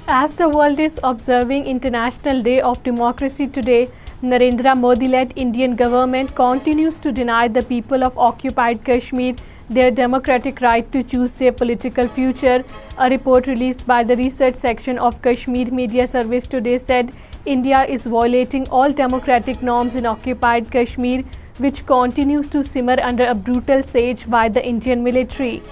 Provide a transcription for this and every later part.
As the world is observing International Day of Democracy today, Narendra Modi-led Indian government continues to deny the people of occupied Kashmir their democratic right to choose their political future. A report released by the research section of Kashmir Media Service today said India is violating all democratic norms in occupied Kashmir, which continues to simmer under a brutal siege by the Indian military.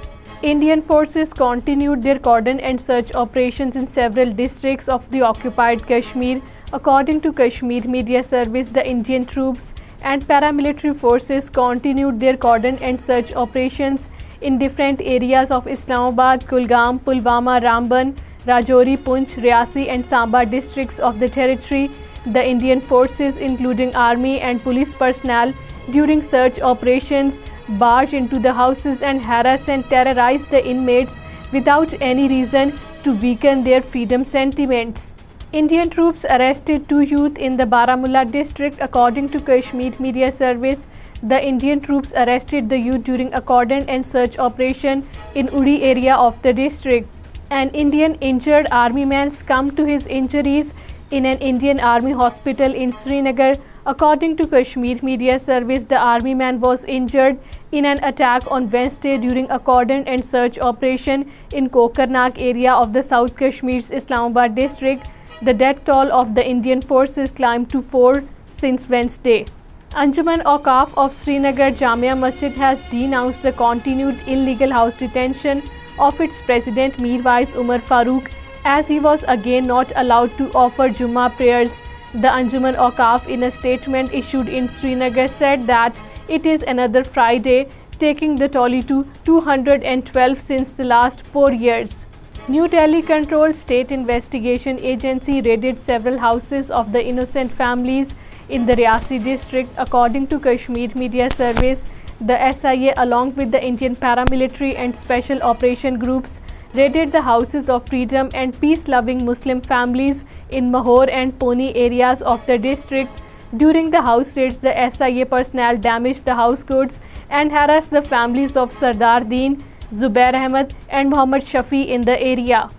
Indian forces continued their cordon and search operations in several districts of the occupied Kashmir. According to Kashmir Media Service, the Indian troops and paramilitary forces continued their cordon and search operations in different areas of Islamabad, Kulgam, Pulwama, Ramban, Rajouri, Poonch, Riasi and Samba districts of the territory. The Indian forces, including army and police personnel, during search operations, barge into the houses and harass and terrorize the inmates without any reason to weaken their freedom sentiments. Indian troops arrested two youth in the Baramulla district. According to Kashmir Media Service, the Indian troops arrested the youth during a cordon and search operation in Uri area of the district. An Indian injured army man succumbed to his injuries in an Indian Army hospital in Srinagar. According to Kashmir Media Service, the army man was injured in an attack on Wednesday during a cordon and search operation in Kokarnak area of the South Kashmir's Islamabad district. The death toll of the Indian forces climbed to 4 since Wednesday. Anjuman Awqaf of Srinagar Jamia Masjid has denounced the continued illegal house detention of its president Mirwais Umar Farooq, as he was again not allowed to offer Jummah prayers. The Anjuman Awqaf, in a statement issued in Srinagar, said that it is another Friday, taking the tally to 212 since the last 4 years. New Delhi-controlled State Investigation Agency raided several houses of the innocent families in the Riasi district. According to Kashmir Media Service, the SIA, along with the Indian paramilitary and special operation groups, raided the houses of freedom and peace-loving Muslim families in Mahor and Poni areas of the district. During the house raids, the SIA personnel damaged the house goods and harassed the families of Sardar Deen, Zubair Ahmed and Muhammad Shafi in the area.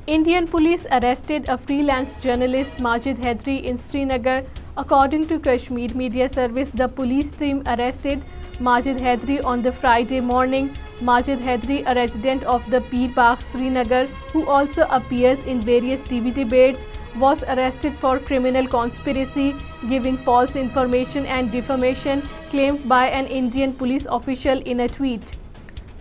Indian police arrested a freelance journalist Majid Haidari in Srinagar. According to Kashmir Media Service, the police team arrested Majid Haidari on the Friday morning. Majid Haidari, a resident of the Peer Bagh, Srinagar, who also appears in various TV debates, was arrested for criminal conspiracy, giving false information and defamation, claimed by an Indian police official in a tweet.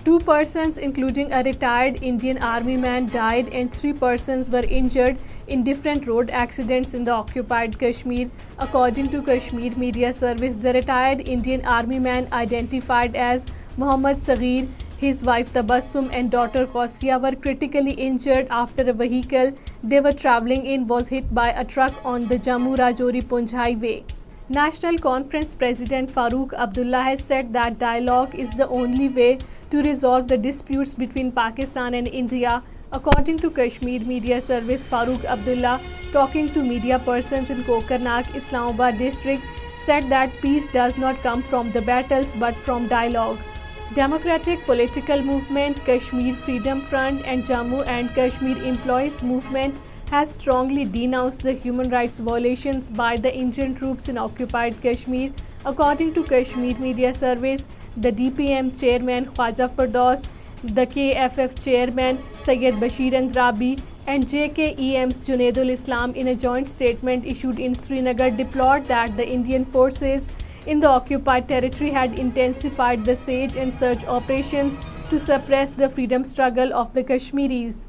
2 persons, including a retired Indian army man, died and 3 persons were injured in different road accidents in the occupied Kashmir. According to Kashmir Media Service, the retired Indian army man, identified as Muhammad Saghir, his wife Tabassum and daughter Qasiya, were critically injured after a vehicle they were travelling in was hit by a truck on the Jammu-Rajouri-Poonch highway. National Conference President Farooq Abdullah has said that dialogue is the only way to resolve the disputes between Pakistan and India. According to Kashmir Media Service, Farooq Abdullah, talking to media persons in Kokarnak, Islamabad district, said that peace does not come from the battles but from dialogue. Democratic Political Movement, Kashmir Freedom Front and Jammu and Kashmir Employees Movement has strongly denounced the human rights violations by the Indian troops in occupied Kashmir. According to Kashmir Media Service, the DPM chairman Khwaja Firdaus, the KFF chairman Syed Bashir Andrabi and JKEM's Junaidul Islam, in a joint statement issued in Srinagar, deplored that the Indian forces in the occupied territory had intensified the siege and search operations to suppress the freedom struggle of the Kashmiris.